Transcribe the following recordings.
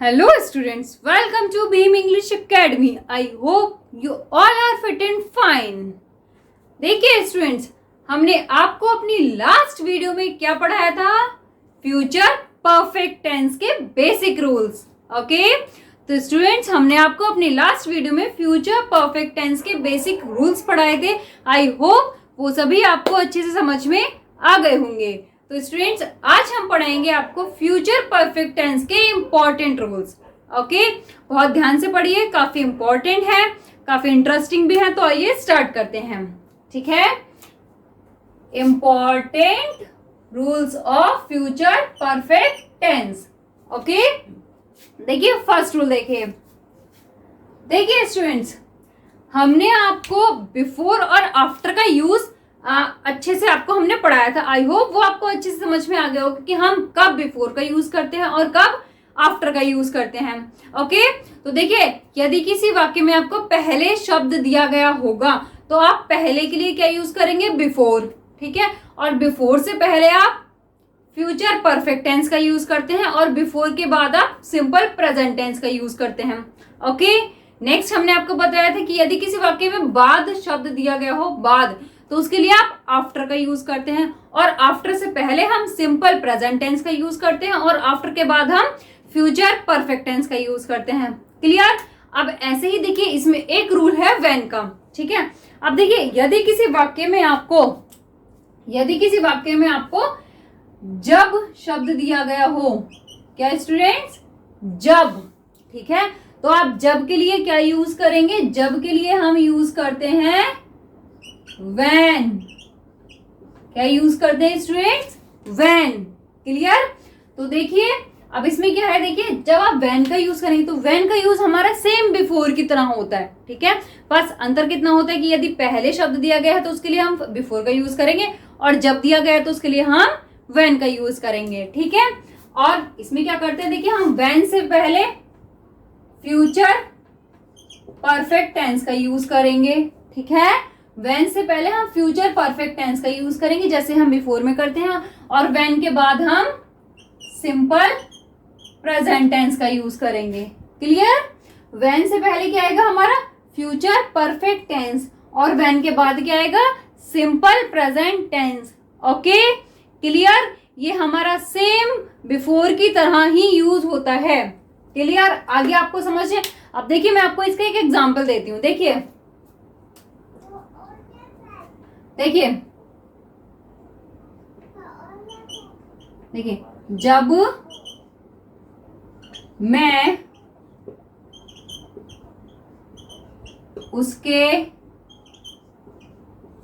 Hello students, welcome to Beam English Academy. I hope you all are fit and fine. देखिए students, हमने आपको अपनी last video में क्या पढ़ाया था? फ्यूचर परफेक्ट टेंस के बेसिक रूल्स. ओके, तो स्टूडेंट्स हमने आपको अपनी लास्ट वीडियो में फ्यूचर परफेक्ट टेंस के बेसिक रूल्स पढ़ाए थे. आई होप वो सभी आपको अच्छे से समझ में आ गए होंगे. तो स्टूडेंट्स आज हम पढ़ाएंगे आपको फ्यूचर परफेक्ट टेंस के इंपॉर्टेंट रूल्स. ओके, बहुत ध्यान से पढ़िए, काफी इंपॉर्टेंट है, काफी इंटरेस्टिंग भी है. तो आइए स्टार्ट करते हैं. ठीक है, important rules of future perfect tense. Okay, देखिए फर्स्ट रूल देखिए स्टूडेंट्स, हमने आपको बिफोर और आफ्टर का यूज अच्छे से आपको हमने पढ़ाया था. आई होप वो आपको अच्छे से समझ में आ गया होगा कि हम कब बिफोर का यूज करते हैं और कब आफ्टर का यूज करते हैं. ओके, तो देखिए यदि किसी वाक्य में आपको पहले शब्द दिया गया होगा तो आप पहले के लिए क्या यूज करेंगे? बिफोर. ठीक है, और बिफोर से पहले आप फ्यूचर परफेक्ट टेंस का यूज करते हैं और बिफोर के बाद आप सिंपल प्रेजेंट टेंस का यूज करते हैं. ओके, नेक्स्ट हमने आपको बताया था कि यदि किसी वाक्य में बाद शब्द दिया गया हो, बाद, तो उसके लिए आप आफ्टर का यूज करते हैं और आफ्टर से पहले हम सिंपल प्रेजेंट टेंस का यूज करते हैं और आफ्टर के बाद हम फ्यूचर परफेक्ट टेंस का यूज करते हैं. क्लियर? अब ऐसे ही देखिए इसमें एक रूल है व्हेन का. ठीक है, अब देखिए यदि किसी वाक्य में आपको जब शब्द दिया गया हो, क्या स्टूडेंट्स? जब. ठीक है, तो आप जब के लिए क्या यूज करेंगे? जब के लिए हम यूज करते हैं when. क्या यूज करते हैं स्टूडेंट्स? when. क्लियर? तो देखिए अब इसमें क्या है, देखिए जब आप when का यूज करेंगे तो when का यूज हमारा सेम बिफोर की तरह होता है. ठीक है, बस अंतर कितना होता है कि यदि पहले शब्द दिया गया है तो उसके लिए हम बिफोर का यूज करेंगे और जब दिया गया है तो उसके लिए हम when का यूज करेंगे. ठीक है, और इसमें क्या करते हैं, देखिए हम when से पहले फ्यूचर परफेक्ट टेंस का यूज करेंगे. ठीक है, when से पहले हम फ्यूचर परफेक्ट टेंस का यूज करेंगे जैसे हम बिफोर में करते हैं, और when के बाद हम सिंपल प्रेजेंट टेंस का यूज करेंगे. क्लियर? when से पहले क्या आएगा हमारा? फ्यूचर परफेक्ट टेंस, और when के बाद क्या आएगा? Simple present tense. Okay, clear? ये हमारा सेम बिफोर की तरह ही यूज होता है. क्लियर? आगे आपको समझे. अब देखिए मैं आपको इसका एक एग्जांपल देती हूँ. देखिए जब मैं उसके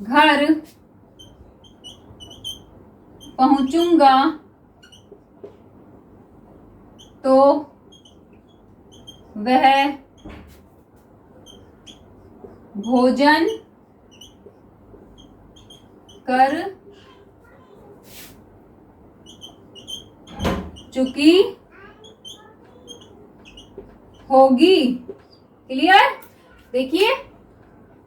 घर पहुंचूंगा तो वह भोजन कर चुकी होगी. क्लियर? देखिए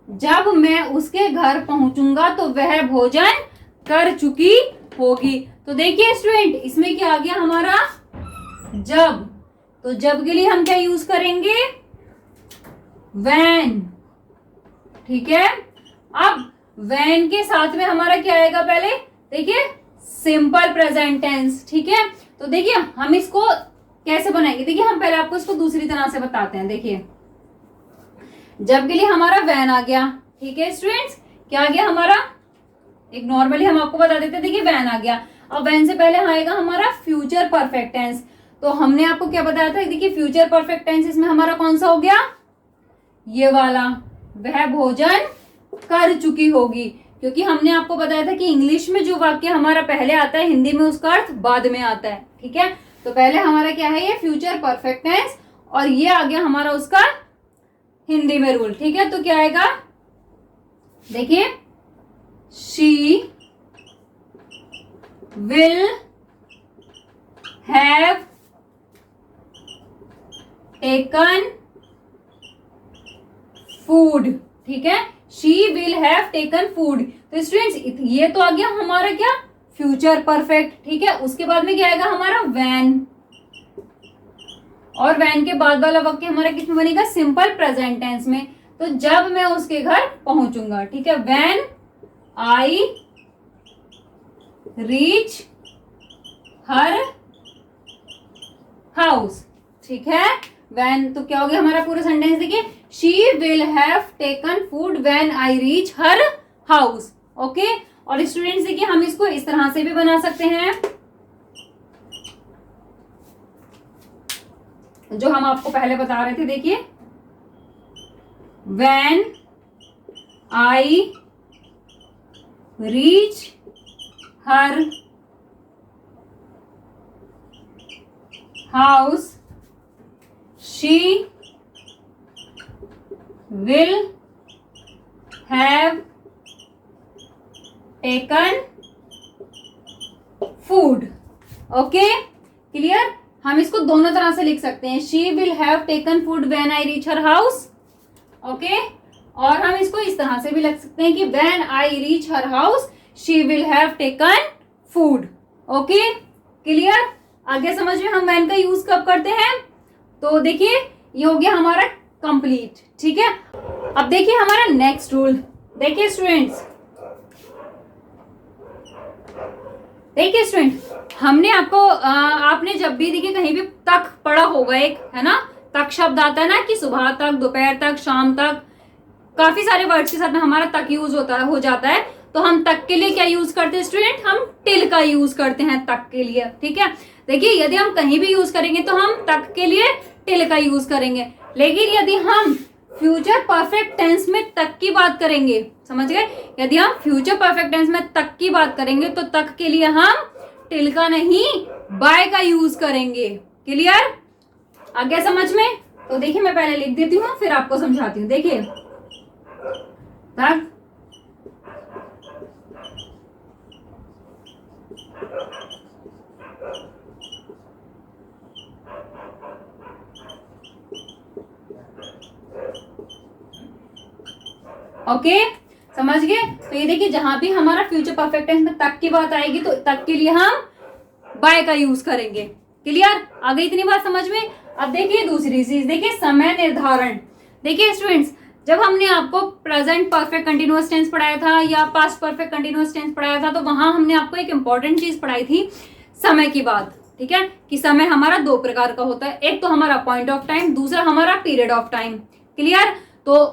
जब मैं उसके घर पहुंचूंगा तो वह भोजन कर चुकी होगी. तो देखिए स्टूडेंट इसमें क्या आ गया हमारा? जब. तो जब के लिए हम क्या यूज करेंगे? when. ठीक है, अब when के साथ में हमारा क्या आएगा? पहले देखिए सिंपल प्रेजेंट टेंस. ठीक है, तो देखिए हम इसको कैसे बनाएंगे. देखिए हम पहले आपको इसको दूसरी तरह से बताते हैं. देखिए जब के लिए हमारा when आ गया. ठीक है स्टूडेंट्स, क्या आ गया हमारा? एक नॉर्मली हम आपको बता देते हैं. देखिए when आ गया, और when से पहले आएगा हमारा फ्यूचर परफेक्ट टेंस. तो हमने आपको क्या बताया था? देखिए फ्यूचर परफेक्ट टेंस इसमें हमारा कौन सा हो गया? ये वाला, वह भोजन कर चुकी होगी. क्योंकि हमने आपको बताया था कि इंग्लिश में जो वाक्य हमारा पहले आता है हिंदी में उसका अर्थ बाद में आता है. ठीक है, तो पहले हमारा क्या है? ये फ्यूचर परफेक्ट टेंस, और ये आ गया हमारा उसका हिंदी में रूल. ठीक है, तो क्या आएगा? देखिए she will have taken food. ठीक है, she will have taken food. तो स्टूडेंट्स ये तो आ गया हमारा क्या? Future perfect. ठीक है, उसके बाद में क्या आएगा हमारा? व्हेन. और वैन के बाद वाला वाक्य हमारा किस में बनेगा, सिंपल प्रेजेंट टेंस में। तो जब मैं उसके घर पहुंचूंगा, ठीक है, when I reach her house, ठीक है। व्हेन तो क्या हो गया हमारा पूरा सेंटेंस, देखिए, she will have taken food when I reach her house. Okay, और स्टूडेंट्स देखिए हम इसको इस तरह से भी बना सकते हैं, जो हम आपको पहले बता रहे थे। देखिए, when I reach her house she will have taken food. Okay, clear. हम इसको दोनों तरह से लिख सकते हैं, she will have taken food when I reach her house. Okay, और हम इसको इस तरह से भी लिख सकते हैं कि when I reach her house she will have taken food. Okay, clear. आगे समझ में हम व्हेन का यूज कब करते हैं, तो देखिए ये हो गया हमारा कंप्लीट, ठीक है। अब देखिए हमारा नेक्स्ट रूल, देखिए स्टूडेंट्स, देखिए स्टूडेंट, हमने आपको आपने जब भी देखिए कहीं भी तक पढ़ा होगा, एक है ना तक शब्द आता है ना, कि सुबह तक, दोपहर तक, शाम तक, काफी सारे वर्ड्स के साथ में हमारा तक यूज हो जाता है। तो हम तक के लिए क्या यूज करते हैं स्टूडेंट, हम टिल का यूज करते हैं तक के लिए, ठीक है। देखिए यदि हम कहीं भी यूज करेंगे तो हम तक के लिए टिल का यूज करेंगे, लेकिन यदि हम फ्यूचर परफेक्ट टेंस में तक की बात करेंगे, समझ गए, यदि हम फ्यूचर परफेक्ट टेंस में तक की बात करेंगे तो तक के लिए हम टिल का नहीं बाय का यूज करेंगे। क्लियर, आ गया समझ में। तो देखिए मैं पहले लिख देती हूँ फिर आपको समझाती हूँ। देखिए तक, ओके, समझ गए। तो ये देखिए जहां भी हमारा फ्यूचर परफेक्ट टेंस में तक की बात आएगी तो तक के लिए हम बाय का यूज करेंगे। क्लियर, आ गई इतनी बात समझ में। अब देखिए दूसरी चीज, देखिए समय निर्धारण। देखिए स्टूडेंट्स, जब हमने आपको प्रेजेंट परफेक्ट कंटिन्यूअस टेंस पढ़ाया था या पास्ट परफेक्ट कंटिन्यूअस टेंस पढ़ाया था, तो वहां हमने आपको एक इंपॉर्टेंट चीज पढ़ाई थी, समय की बात, ठीक है, कि समय हमारा दो प्रकार का होता है, एक तो हमारा पॉइंट ऑफ टाइम, दूसरा हमारा पीरियड ऑफ टाइम। क्लियर, तो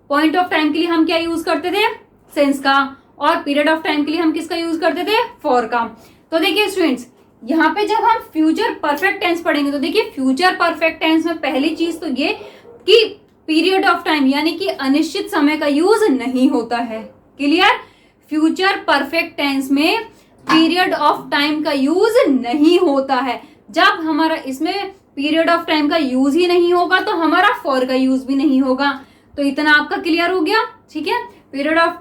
पॉइंट ऑफ टाइम के लिए हम क्या यूज करते थे, सिंस का, और पीरियड ऑफ टाइम के लिए हम किसका यूज करते थे, फॉर का। तो देखिए स्टूडेंट्स, यहाँ पे जब हम फ्यूचर परफेक्ट टेंस पढ़ेंगे तो देखिए फ्यूचर परफेक्ट टेंस में पहली चीज तो ये कि पीरियड ऑफ टाइम यानी कि अनिश्चित समय का यूज नहीं होता है। क्लियर, फ्यूचर परफेक्ट टेंस में पीरियड ऑफ टाइम का यूज नहीं होता है। जब हमारा इसमें पीरियड ऑफ टाइम का यूज ही नहीं होगा तो हमारा फॉर का यूज भी नहीं होगा। तो इतना आपका क्लियर हो गया, ठीक है। पीरियड ऑफ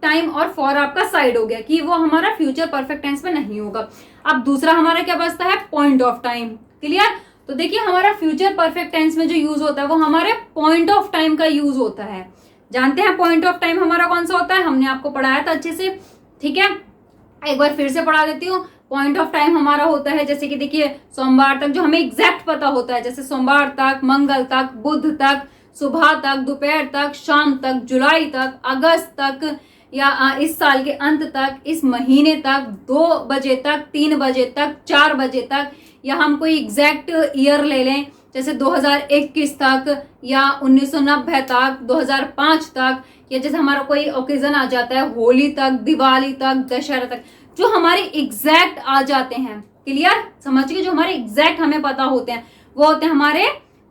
टाइम और फॉर आपका साइड हो गया कि वो हमारा फ्यूचर परफेक्ट टेंस में नहीं होगा। अब दूसरा हमारा क्या बचता है, पॉइंट ऑफ टाइम। क्लियर, तो देखिए हमारा फ्यूचर परफेक्ट टेंस में जो यूज होता है वो हमारे पॉइंट ऑफ टाइम का यूज होता है। जानते हैं पॉइंट ऑफ टाइम हमारा कौन सा होता है, हमने आपको पढ़ाया था अच्छे से, ठीक है। एक बार फिर से पढ़ा देती हूँ। पॉइंट ऑफ टाइम हमारा होता है जैसे कि देखिए सोमवार तक, जो हमें एग्जैक्ट पता होता है, जैसे सोमवार तक, मंगल तक, बुध तक, सुबह तक, दोपहर तक, शाम तक, जुलाई तक, अगस्त तक, या इस साल के अंत तक, इस महीने तक, 2 बजे तक, 3 बजे तक, 4 बजे तक, या हम कोई एग्जैक्ट ईयर ले लें जैसे 2021 तक, या 1990 तक, 2005 तक, या जैसे हमारा कोई ओकेजन आ जाता है होली तक, दिवाली तक, दशहरा तक, जो हमारे एग्जैक्ट आ जाते हैं। क्लियर, समझ गए, जो हमारे एग्जैक्ट हमें पता होते हैं वो होते हैं हमारे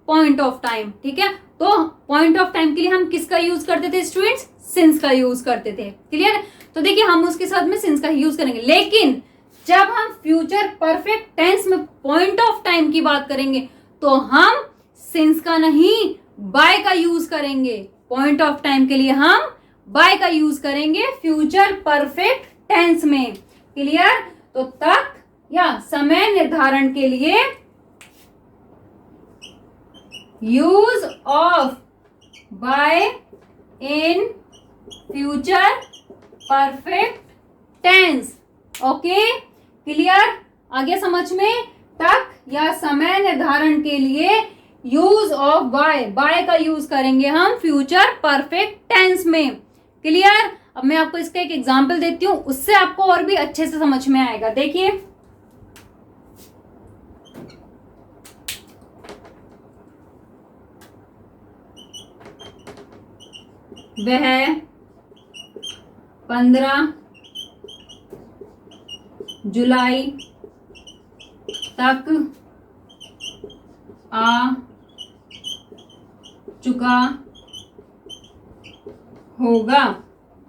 पॉइंट ऑफ टाइम, ठीक है। तो पॉइंट ऑफ टाइम के लिए हम किसका यूज करते थे स्टूडेंट्स, सिंस का यूज करते थे। क्लियर, तो देखिए हम उसके साथ में सिंस का यूज करेंगे, लेकिन जब हम फ्यूचर परफेक्ट टेंस में पॉइंट ऑफ टाइम की बात करेंगे तो हम सिंस का नहीं बाय का यूज करेंगे। पॉइंट ऑफ टाइम के लिए हम बाय का यूज करेंगे फ्यूचर परफेक्ट टेंस में। क्लियर, तो तक या समय निर्धारण के लिए use of by in future perfect tense. Okay, clear, आगे समझ में। तक या समय निर्धारण के लिए यूज ऑफ बाय का यूज करेंगे हम फ्यूचर परफेक्ट टेंस में। क्लियर? अब मैं आपको इसका एक एग्जांपल देती हूँ, उससे आपको और भी अच्छे से समझ में आएगा। देखिए, वह 15 जुलाई तक आ चुका होगा।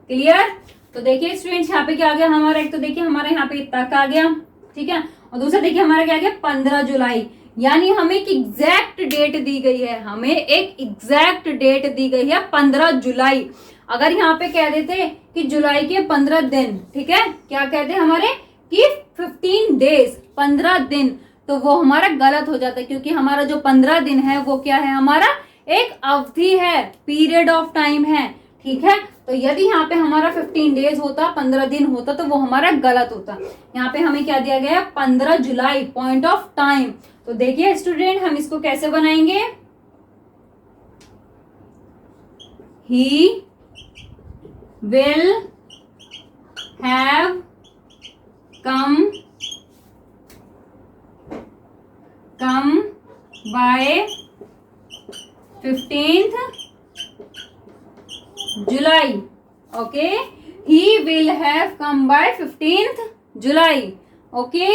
क्लियर? तो देखिए स्टूडेंट्स, यहाँ पे क्या आ गया हमारा, एक तो देखिए हमारा यहाँ पे तक आ गया, ठीक है, और दूसरा देखिए हमारा क्या आ गया 15 जुलाई, यानी हमें एक एग्जैक्ट डेट दी गई है, हमें एक एग्जैक्ट डेट दी गई है 15 जुलाई। अगर यहाँ पे कह देते कि जुलाई के 15 दिन, ठीक है, क्या कहते हैं हमारे कि 15 डेज, 15 दिन, तो वो हमारा गलत हो जाता है, क्योंकि हमारा जो 15 दिन है वो क्या है, हमारा एक अवधि है, पीरियड ऑफ टाइम है। ठीक है, तो यदि यहाँ पे हमारा 15 डेज होता, 15 दिन होता, तो वो हमारा गलत होता। यहाँ पे हमें क्या दिया गया है 15 जुलाई, पॉइंट ऑफ टाइम। तो देखिए स्टूडेंट, हम इसको कैसे बनाएंगे, he will have come by 15th July. Okay, he will have come by 15th July. Okay,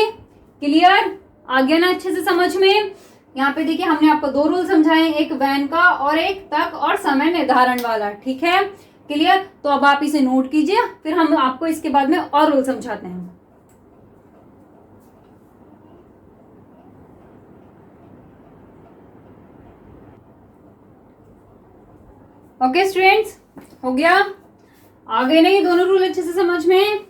clear? आ गया ना अच्छे से समझ में? यहाँ पे देखिए हमने आपको दो रूल समझाए, एक वैन का और एक तक और समय निर्धारण वाला। ठीक है, क्लियर? तो अब आप इसे नोट कीजिए, फिर हम आपको इसके बाद में और रूल समझाते हैं। ओके स्टूडेंट्स, हो गया? आ गए ना ये दोनों रूल अच्छे से समझ में?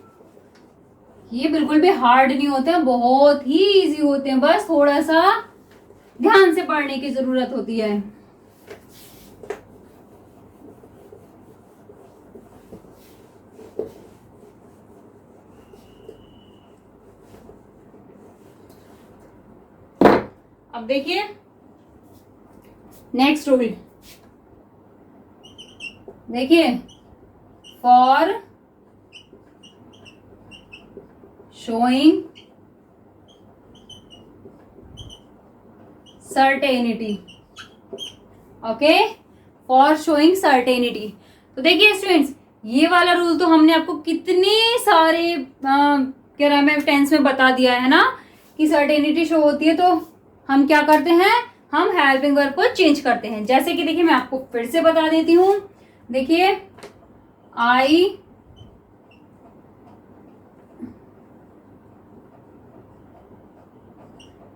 ये बिल्कुल भी हार्ड नहीं होते हैं, बहुत ही इजी होते हैं, बस थोड़ा सा ध्यान से पढ़ने की जरूरत होती है। अब देखिए नेक्स्ट रूल, देखिए, for showing certainty. Okay, for showing certainty. तो देखिए स्टूडेंट्स, ये वाला रूल तो हमने आपको कितने सारे ग्रामर टेंस में बता दिया है ना, कि सर्टेनिटी शो होती है तो हम क्या करते हैं, हम हेल्पिंग वर्ब को चेंज करते हैं। जैसे कि देखिए मैं आपको फिर से बता देती हूं, देखिए आई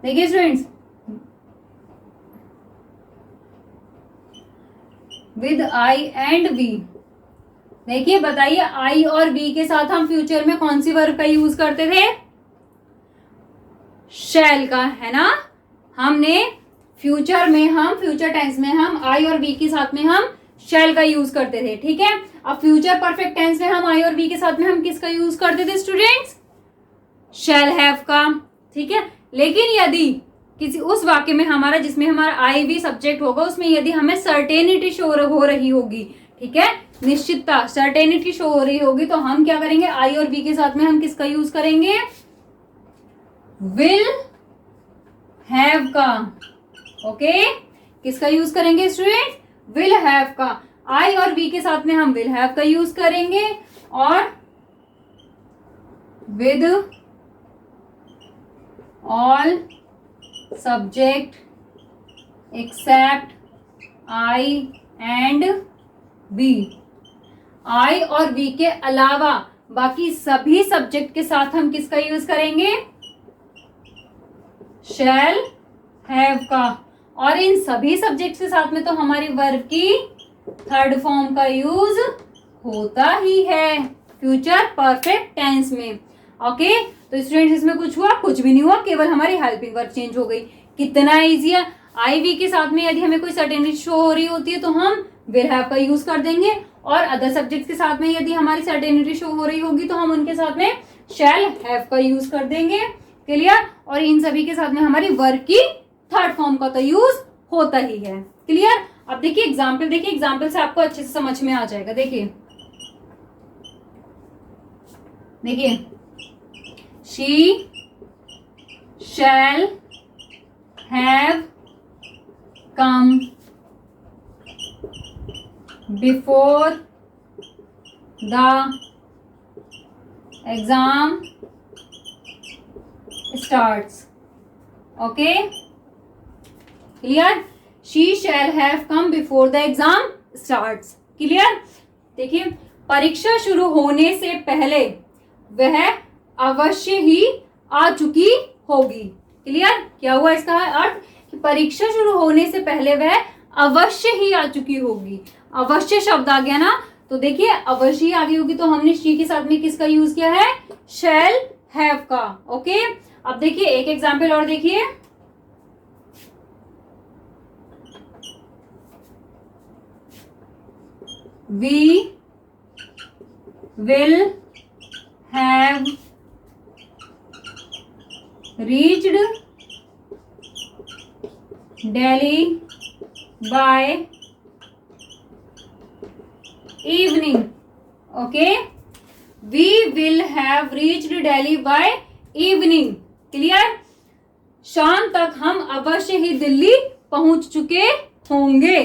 देखिए students, with I and we. देखिए बताइए, आई और वी के साथ हम फ्यूचर में कौन सी वर्ब का यूज करते थे, शैल का, है ना। हमने फ्यूचर में, हम फ्यूचर टेंस में हम आई और वी के साथ में हम शैल का यूज करते थे। ठीक है, अब फ्यूचर परफेक्ट टेंस में हम आई और वी के साथ में हम किसका यूज करते थे स्टूडेंट्स, शैल हैव का। ठीक है, लेकिन यदि किसी उस वाक्य में हमारा, जिसमें हमारा आई वी सब्जेक्ट होगा, उसमें यदि हमें सर्टेनिटी शो हो रही होगी, ठीक है, निश्चितता, सर्टेनिटी शो हो रही होगी, तो हम क्या करेंगे, आई और वी के साथ में हम किसका यूज करेंगे, विल हैव का। ओके, किसका यूज करेंगे स्टूडेंट, विल हैव का। आई और वी के साथ में हम विल हैव का यूज करेंगे, और with all subject except I and we. I और वी के अलावा बाकी सभी सब्जेक्ट के साथ हम किसका यूज करेंगे, शैल हैव का। और इन सभी सब्जेक्ट के साथ में तो हमारी वर्ब की थर्ड फॉर्म का यूज होता ही है फ्यूचर परफेक्ट टेंस में। ओके, तो स्टूडेंट्स इसमें कुछ हुआ, कुछ भी नहीं हुआ, केवल हमारी हेल्पिंग वर्ब चेंज हो गई। कितना इजी है। आई वी के साथ में यदि हमें कोई सर्टेनिटी शो हो रही होती है तो हम विल हैव का यूज कर देंगे, और अदर सब्जेक्ट के साथ में यदि हमारी सर्टेनिटी शो हो रही होगी तो हम उनके साथ में शैल हैव का यूज कर देंगे। क्लियर। और इन सभी के साथ में हमारी वर्क की थर्ड फॉर्म का तो यूज होता ही है। क्लियर। अब देखिए एग्जाम्पल, देखिए एग्जाम्पल से आपको अच्छे से समझ में आ जाएगा। देखिए देखिए, she shall have come before the exam starts. Okay, clear. She shall have come before the exam starts. Clear. देखिए, परीक्षा शुरू होने से पहले वह अवश्य ही आ चुकी होगी। क्लियर। क्या हुआ इसका अर्थ कि परीक्षा शुरू होने से पहले वह अवश्य ही आ चुकी होगी। अवश्य शब्द आ गया ना, तो देखिए अवश्य ही आ गई होगी, तो हमने शी के साथ में किसका यूज किया है? शैल हैव का। ओके, अब देखिए एक एग्जाम्पल और देखिए। We will have reached Delhi by evening. Okay, we will have reached Delhi by evening. Clear. शाम तक हम अवश्य ही दिल्ली पहुंच चुके होंगे।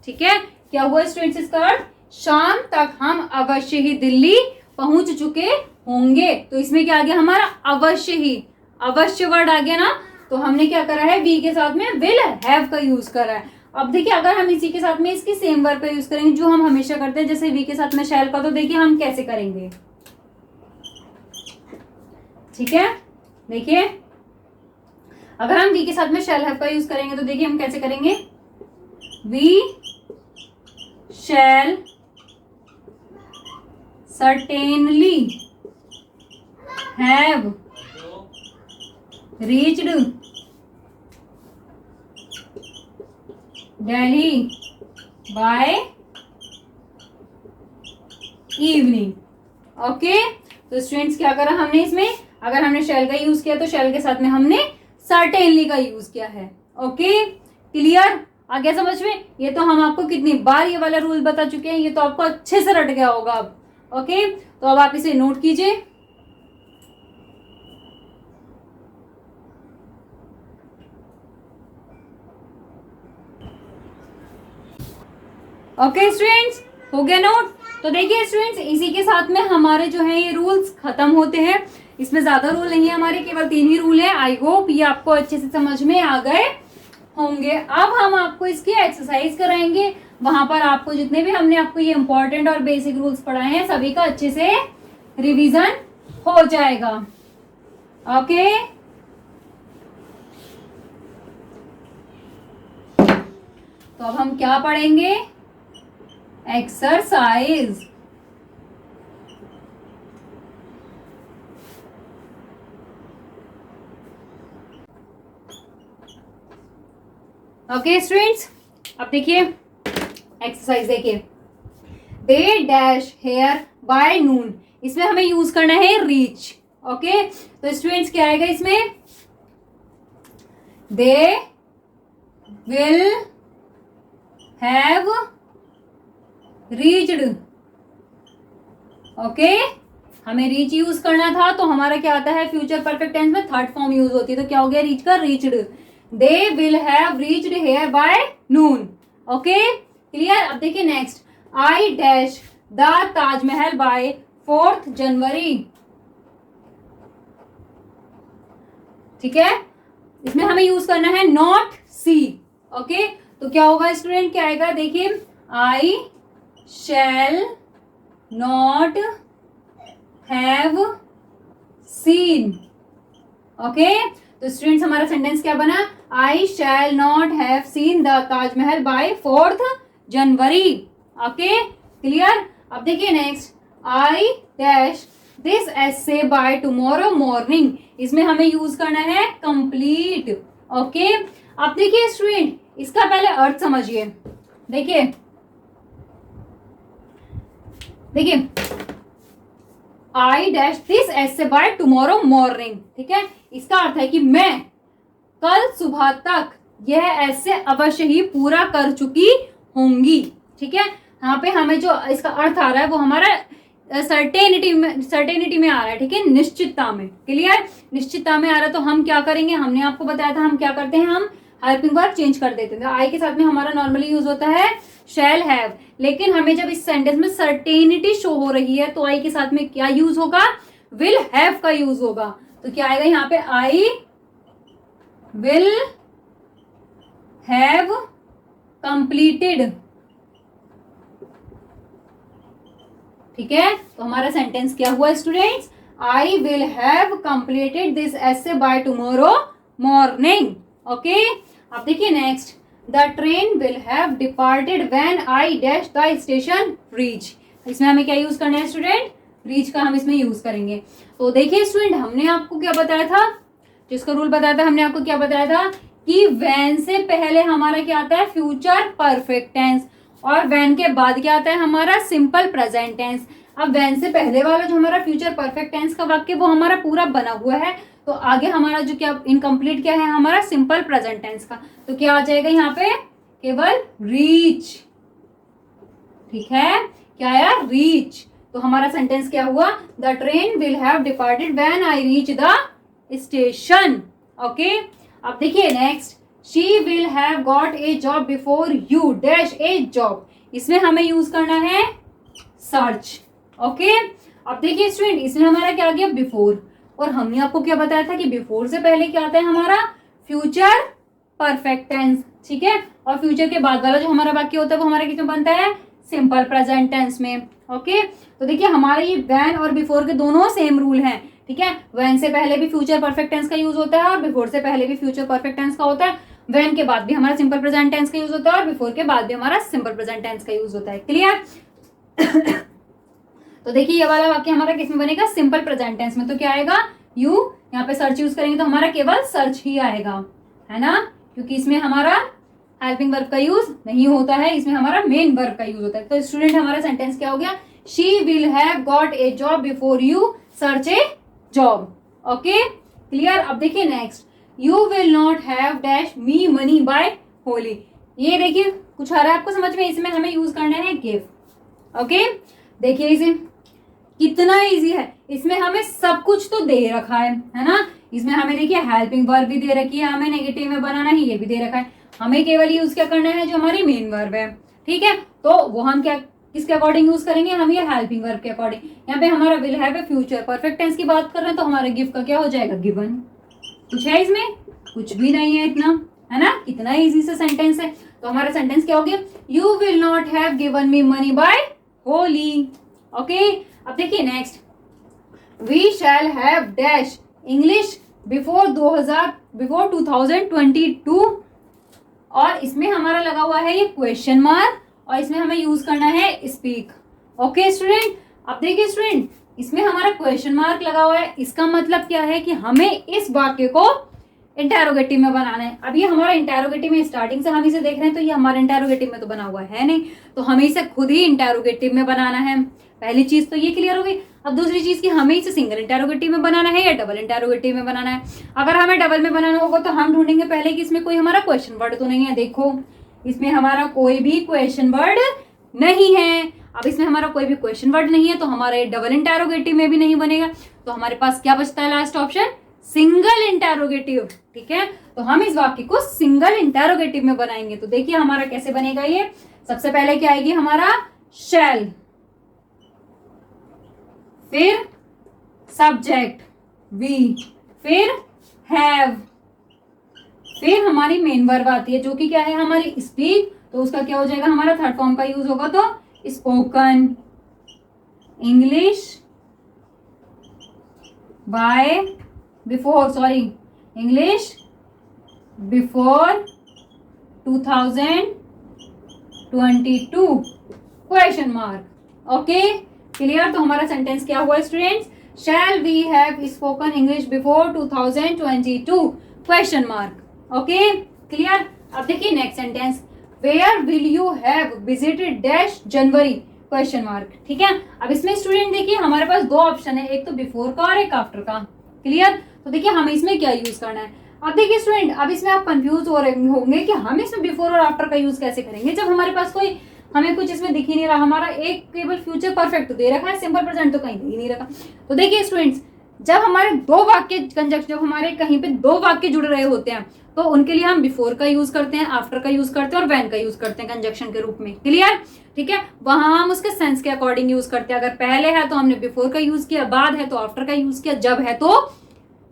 ठीक है, क्या हुआ स्टूडेंट्स इसका अर्थ? शाम तक हम अवश्य ही दिल्ली पहुंच चुके होंगे। तो इसमें क्या आ गया हमारा? अवश्य ही, अवश्य वर्ड आ गया ना, तो हमने क्या करा है? वी के साथ में विल हैव का यूज करा है। अब देखिए अगर हम इसी के साथ में इसकी सेम वर्ब का यूज करेंगे जो हम हमेशा करते हैं, जैसे वी के साथ में शैल का, तो देखिए हम कैसे करेंगे। ठीक है, देखिए अगर हम वी के साथ में शैल हैव का यूज करेंगे तो देखिए हम कैसे करेंगे। We shall certainly have reached Delhi by evening। Okay, तो स्टूडेंट्स क्या करा हमने इसमें? अगर हमने शैल का यूज किया तो शैल के साथ में हमने certainly का यूज किया है। Okay, clear. आ गया समझ में? ये तो हम आपको कितनी बार ये वाला रूल बता चुके हैं, ये तो आपको अच्छे से रट गया होगा अब। ओके, तो अब आप इसे नोट कीजिए। ओके स्टूडेंट्स, हो गया नोट? तो देखिए स्टूडेंट्स, इसी के साथ में हमारे जो है ये रूल्स खत्म होते हैं। इसमें ज्यादा रूल नहीं है हमारे, केवल 3 ही रूल है। आई होप ये आपको अच्छे से समझ में आ गए होंगे। अब हम आपको इसकी एक्सरसाइज कराएंगे। वहां पर आपको जितने भी हमने आपको ये इंपॉर्टेंट और बेसिक रूल्स पढ़ाए हैं सभी का अच्छे से रिवीजन हो जाएगा। ओके, तो अब हम क्या पढ़ेंगे? एक्सरसाइज। ओके स्टूडेंट्स, अब देखिए एक्सरसाइज देखिए। They dash here by noon, इसमें हमें यूज करना है रीच। ओके, तो स्टूडेंट्स क्या आएगा इसमें? They will have reached. Okay, हमें रीच यूज करना था, तो हमारा क्या आता है? फ्यूचर परफेक्ट टेंस में थर्ड फॉर्म यूज होती है, तो क्या हो गया रीच का? Reached. They will have reached hair by Noon. Okay, clear. अब देखिए next, I dash the Taj Mahal by 4th जनवरी। ठीक है, इसमें हमें यूज करना है नॉट सी। ओके, तो क्या होगा स्टूडेंट? क्या आएगा? देखिए, I shall not have seen. Okay, तो स्टूडेंट्स हमारा सेंटेंस क्या बना? I shall not have seen the Taj Mahal by 4th January. Okay, clear. अब देखिए next, I dash this essay by tomorrow morning, इसमें हमें यूज करना है कंप्लीट। ओके, अब देखिए स्टूडेंट इसका पहले अर्थ समझिए। देखिए देखिए, आई dash this essay by tomorrow morning. ठीक है, इसका अर्थ है कि मैं कल सुबह तक यह ऐसे अवश्य ही पूरा कर चुकी होंगी। ठीक है, यहाँ पे हमें जो इसका अर्थ आ रहा है वो हमारा सर्टेनिटी में आ रहा है। ठीक है, निश्चितता में। क्लियर, निश्चितता में आ रहा है तो हम क्या करेंगे, हमने आपको बताया था हम क्या करते हैं, हम हेल्पिंग वर्ब चेंज कर देते हैं। आई के साथ में हमारा नॉर्मली यूज होता है शैल हैव, लेकिन हमें जब इस सेंटेंस में सर्टेनिटी शो हो रही है तो आई के साथ में क्या यूज होगा, विल हैव का यूज होगा। तो क्या आएगा यहाँ पे, आई विल हैव कंप्लीटेड। ठीक है, तो हमारा सेंटेंस क्या हुआ students, I will have completed this essay by tomorrow morning. Okay, अब देखिए next, the train will have departed when I dash the station reach. इसमें हमें क्या यूज करना है स्टूडेंट, रीच का हम इसमें यूज करेंगे। तो देखिए स्टूडेंट, हमने आपको क्या बताया था, जिसका रूल बताया था हमने आपको क्या बताया था कि व्हेन से पहले हमारा क्या आता है, फ्यूचर परफेक्ट टेंस, और व्हेन के बाद क्या आता है हमारा सिंपल प्रेजेंट टेंस। अब व्हेन से पहले वाला जो हमारा फ्यूचर परफेक्ट टेंस का वाक्य वो हमारा पूरा बना हुआ है, तो आगे हमारा जो क्या इनकम्प्लीट क्या है, हमारा सिंपल प्रेजेंट टेंस का। तो क्या आ जाएगा यहाँ पे, केवल रीच। ठीक है, क्या आया, रीच। तो हमारा सेंटेंस क्या हुआ, the train will have departed when I reach the station. Okay, अब देखिए next, she will have got a job before you dash A job. इसमें हमें यूज करना है सर्च। ओके, अब देखिए स्टूडेंट, इसमें हमारा क्या आ गया, बिफोर, और हमने आपको क्या बताया था कि बिफोर से पहले क्या आता है हमारा फ्यूचर परफेक्ट टेंस। ठीक है, और फ्यूचर के बाद वाला जो हमारा वाक्य होता है वो हमारा किसमें बनता है, सिंपल प्रेजेंट टेंस में। ओके, तो देखिए हमारे ये व्हेन और बिफोर के दोनों सेम रूल हैं। ठीक है, व्हेन से पहले भी फ्यूचर परफेक्ट टेंस का यूज होता है और बिफोर से पहले भी फ्यूचर परफेक्ट टेंस का होता है। व्हेन के बाद भी हमारा सिंपल प्रेजेंट टेंस का यूज होता है और बिफोर के बाद भी हमारा सिंपल प्रेजेंट टेंस का यूज होता है। क्लियर। तो देखिए ये वाला वाक्य हमारा किसमें बनेगा, सिंपल प्रेजेंट टेंस में। तो क्या आएगा, यू, यहाँ पे सर्च यूज करेंगे तो हमारा केवल सर्च ही आएगा, है ना, क्योंकि इसमें हमारा हेल्पिंग वर्ब का यूज नहीं होता है, इसमें हमारा मेन वर्ब का यूज होता है। तो स्टूडेंट हमारा सेंटेंस क्या हो गया, she will have got a job before you search A job. Okay, clear. अब देखिए next, you will not have dash me money by Holi. ये देखिए कुछ आ रहा है आपको समझ में, इसमें हमें यूज करना है गिव। ओके, देखिए इसे कितना इजी है, इसमें हमें सब कुछ तो दे रखा है ना। इसमें हमें देखिए हेल्पिंग वर्ब भी दे रखी है, हमें नेगेटिव में बनाना है ये भी दे रखा है, हमें केवल यूज क्या करना है जो हमारी मेन वर्ब है। ठीक है, तो वो हम क्या किसके अकॉर्डिंग यूज करेंगे, हम ये हेल्पिंग वर्ब के अकॉर्डिंग। यहाँ पे हमारा will have future perfect tense की बात कर रहे हैं तो हमारा गिव का क्या हो जाएगा, गिवन। कुछ है इसमें, कुछ भी नहीं है इतना, है ना, कितना इजी से सेंटेंस है। तो हमारा सेंटेंस क्या हो गया, you will not have given me money by Holi. Okay, अब देखिए next, we shall have dash English before 2022, और इसमें हमारा लगा हुआ है ये क्वेश्चन मार्क, और इसमें हमें यूज करना है स्पीक। ओके स्टूडेंट, अब देखिए स्टूडेंट, इसमें हमारा क्वेश्चन मार्क लगा हुआ है, इसका मतलब क्या है कि हमें इस वाक्य को इंटेरोगेटिव में बनाना है। अब ये हमारा इंटेरोगेटिव में स्टार्टिंग से हम इसे देख रहे हैं तो ये हमारा इंटेरोगेटिव में तो बना हुआ है नहीं, तो हमें इसे खुद ही इंटेरोगेटिव में बनाना है। पहली चीज तो ये क्लियर हो गई। अब दूसरी चीज की हमें इसे सिंगल इंटेरोगेटिव में बनाना है या डबल इंटेरोगेटिव में बनाना है। अगर हमें डबल में बनाना होगा तो हम ढूंढेंगे पहले कि इसमें कोई हमारा क्वेश्चन वर्ड तो नहीं है। देखो इसमें हमारा कोई भी क्वेश्चन वर्ड नहीं है। अब इसमें हमारा कोई भी क्वेश्चन वर्ड नहीं है तो हमारा डबल इंटेरोगेटिव में भी नहीं बनेगा, तो हमारे पास क्या बचता है लास्ट ऑप्शन, सिंगल इंटेरोगेटिव। ठीक है, तो हम इस वाक्य को सिंगल इंटेरोगेटिव में बनाएंगे। तो देखिए हमारा कैसे बनेगा ये, सबसे पहले क्या आएगी हमारा शैल, फिर सब्जेक्ट वी, फिर हैव, फिर हमारी मेन वर्ब आती है जो कि क्या है हमारी स्पीक, तो उसका क्या हो जाएगा हमारा थर्ड फॉर्म का यूज होगा तो spoken English by before, sorry English before 2022 question mark. Okay clear. तो हमारा सेंटेंस क्या हुआ students, shall we have spoken English before 2022 question mark. Okay clear. अब देखिए next sentence, where will you have visited dash January question mark. ठीक है, अब इसमें स्टूडेंट देखिए हमारे पास दो ऑप्शन है, एक तो बिफोर का और एक आफ्टर का। क्लियर। तो देखिए हमें इसमें क्या यूज करना है। अब देखिए स्टूडेंट, अब इसमें आप कंफ्यूज हो रहे होंगे कि हम इसमें बिफोर और आफ्टर का यूज कैसे करेंगे, जब हमारे पास कोई हमें कुछ इसमें दिख ही नहीं रहा, हमारा एक केवल फ्यूचर परफेक्ट तो दे रखा है, सिंपल प्रेजेंट तो कहीं दे ही नहीं रखा। तो देखिए स्टूडेंट्स, जब हमारे दो वाक्य कंजक्शन, जब हमारे कहीं पे दो वाक्य जुड़ रहे होते हैं तो उनके लिए हम बिफोर का यूज करते हैं, आफ्टर का यूज करते हैं और व्हेन का यूज करते हैं कंजक्शन के रूप में। क्लियर? ठीक है, वहां हम उसके सेंस के अकॉर्डिंग यूज करते हैं। अगर पहले है तो हमने बिफोर का यूज किया, बाद है तो आफ्टर का यूज किया, जब है तो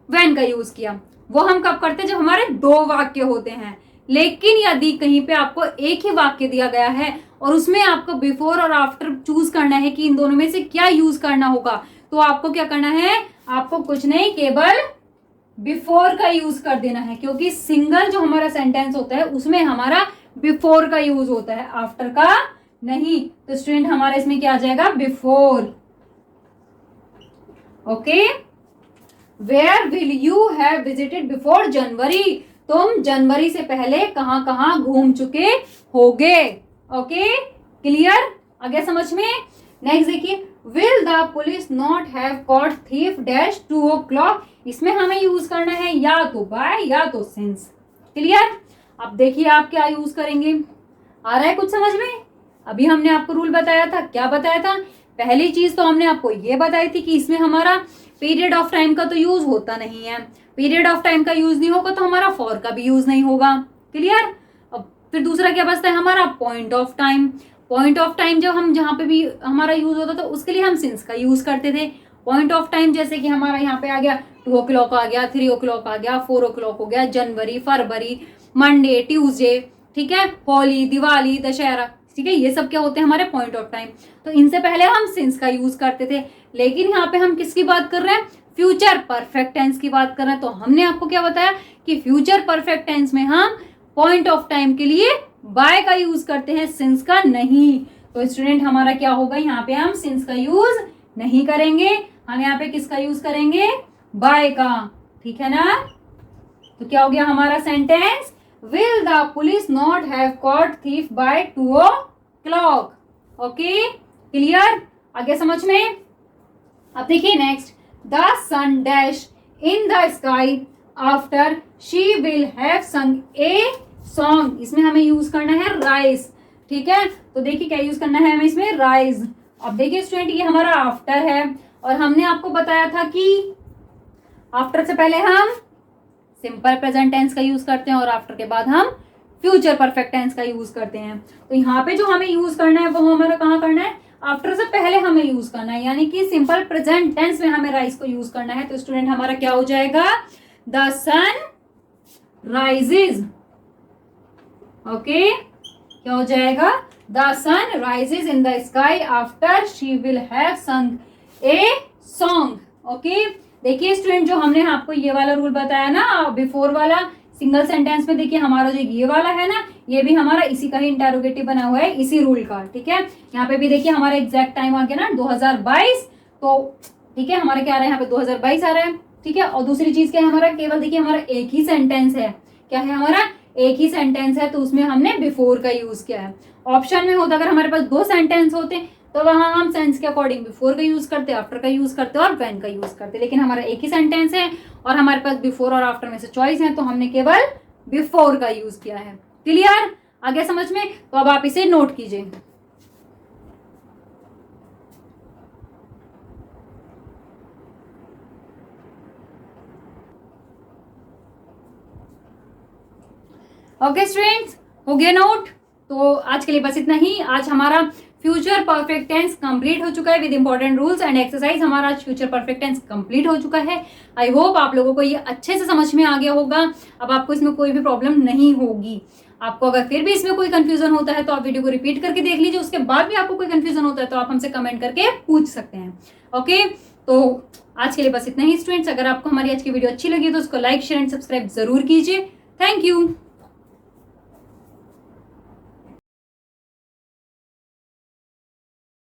व्हेन का यूज किया। वो हम कब करते हैं? जब हमारे दो वाक्य होते हैं। लेकिन यदि कहीं पे आपको एक ही वाक्य दिया गया है और उसमें आपको बिफोर और आफ्टर चूज करना है कि इन दोनों में से क्या यूज करना होगा, तो आपको क्या करना है? आपको कुछ नहीं, केवल बिफोर का यूज कर देना है, क्योंकि सिंगल जो हमारा सेंटेंस होता है उसमें हमारा बिफोर का यूज होता है, आफ्टर का नहीं। तो स्टूडेंट हमारा इसमें क्या आ जाएगा? Before. Okay, where will you have visited before January? तुम जनवरी से पहले कहां कहां घूम चुके होगे? Okay, clear? आ गया समझ में? नेक्स्ट देखिए, will the police not have caught thief dash 2 o'clock? इसमें हमें यूज करना है या तो बाय या तो सिंस। क्लियर? अब देखिए आप क्या यूज करेंगे, आ रहा है कुछ समझ में? अभी हमने आपको रूल बताया था, क्या बताया था? पहली चीज तो हमने आपको ये बताई थी कि इसमें हमारा पीरियड ऑफ टाइम का तो यूज होता नहीं है। पीरियड ऑफ टाइम का यूज नहीं होगा तो हमारा फॉर का भी यूज नहीं होगा। क्लियर? अब फिर दूसरा क्या बचता है हमारा? Point of time. Point of time जब हम जहां पे भी हमारा यूज होता था उसके लिए हम सिंस का यूज करते थे। पॉइंट ऑफ टाइम जैसे कि हमारा यहाँ पे आ गया 2 o'clock आ गया, 3 o'clock आ गया, 4 o'clock हो गया, जनवरी, फरवरी, मंडे, ट्यूसडे, ठीक है, होली, दिवाली, दशहरा, ठीक है, ये सब क्या होते हैं? हमारे पॉइंट ऑफ टाइम। तो इनसे पहले हम सिंस का यूज करते थे, लेकिन यहाँ पे हम किसकी बात कर रहे हैं? फ्यूचर परफेक्ट टेंस की बात कर रहे हैं। तो हमने आपको क्या बताया कि फ्यूचर परफेक्ट टेंस में हम पॉइंट ऑफ टाइम के लिए बाय का यूज करते हैं, सिंस का नहीं। तो स्टूडेंट हमारा क्या होगा? यहाँ पे हम सिंस का यूज नहीं करेंगे, हम यहाँ पे किसका यूज करेंगे? बाय का। ठीक है ना? तो क्या हो गया हमारा सेंटेंस? Will the police not have caught thief by 2 o'clock? Okay, clear? आगे समझ में? अब देखिए next, the sun dash in the sky after she will have sung a song. इसमें हमें यूज करना है राइज। ठीक है, तो देखिए क्या यूज करना है हमें इसमें? राइज। अब देखिए स्टूडेंट, ये हमारा आफ्टर है और हमने आपको बताया था कि आफ्टर से पहले हम सिंपल प्रेजेंट टेंस का यूज करते हैं और आफ्टर के बाद हम फ्यूचर परफेक्ट टेंस का यूज करते हैं। तो यहाँ पे जो हमें यूज करना है वो हमारा कहाँ करना है? आफ्टर से पहले हमें यूज करना है, यानी कि सिंपल प्रेजेंट टेंस में हमें राइज को यूज करना है। तो स्टूडेंट हमारा क्या हो जाएगा? The sun rises. ओके, क्या हो जाएगा? The sun rises in the sky after she will have sung a song. Okay, देखिए स्टूडेंट, जो हमने आपको ये वाला रूल बताया ना बिफोर वाला सिंगल सेंटेंस में, देखिए हमारा जो ये वाला है ना, ये भी हमारा इसी का ही इंटेरोगेटिव बना हुआ है, इसी रूल का। ठीक है, यहाँ पे भी देखिए हमारा एग्जैक्ट टाइम आ गया ना 2022। तो ठीक है, हमारा क्या आ रहा है यहाँ पे? 2022 आ रहा है। ठीक है, और दूसरी चीज क्या है हमारा? केवल देखिए हमारा एक ही सेंटेंस है। क्या है हमारा? एक ही सेंटेंस है, तो उसमें हमने बिफोर का यूज किया है। ऑप्शन में होता अगर हमारे पास 2 सेंटेंस होते तो वहां हम सेंस के अकॉर्डिंग बिफोर का यूज करते, आफ्टर का यूज करते और व्हेन का यूज करते। लेकिन हमारा एक ही सेंटेंस है और हमारे पास बिफोर और आफ्टर में से चॉइस है, तो हमने केवल बिफोर का यूज किया है। क्लियर? आगे समझ में? तो अब आप इसे नोट कीजिए। ओके स्टूडेंट्स, हो गया नोट? तो आज के लिए बस इतना ही। आज हमारा फ्यूचर परफेक्ट टेंस कंप्लीट हो चुका है with important rules and exercise. हमारा आज फ्यूचर परफेक्ट टेंस कंप्लीट हो चुका है। आई होप आप लोगों को ये अच्छे से समझ में आ गया होगा। अब आपको इसमें कोई भी प्रॉब्लम नहीं होगी। आपको अगर फिर भी इसमें कोई कंफ्यूजन होता है तो आप वीडियो को रिपीट करके देख लीजिए। उसके बाद भी आपको कोई कंफ्यूजन होता है तो आप हमसे कमेंट करके पूछ सकते हैं। ओके, तो आज के लिए बस इतना ही स्टूडेंट्स। अगर आपको हमारी आज की वीडियो अच्छी लगी तो उसको लाइक, शेयर एंड सब्सक्राइब जरूर कीजिए। Thank you.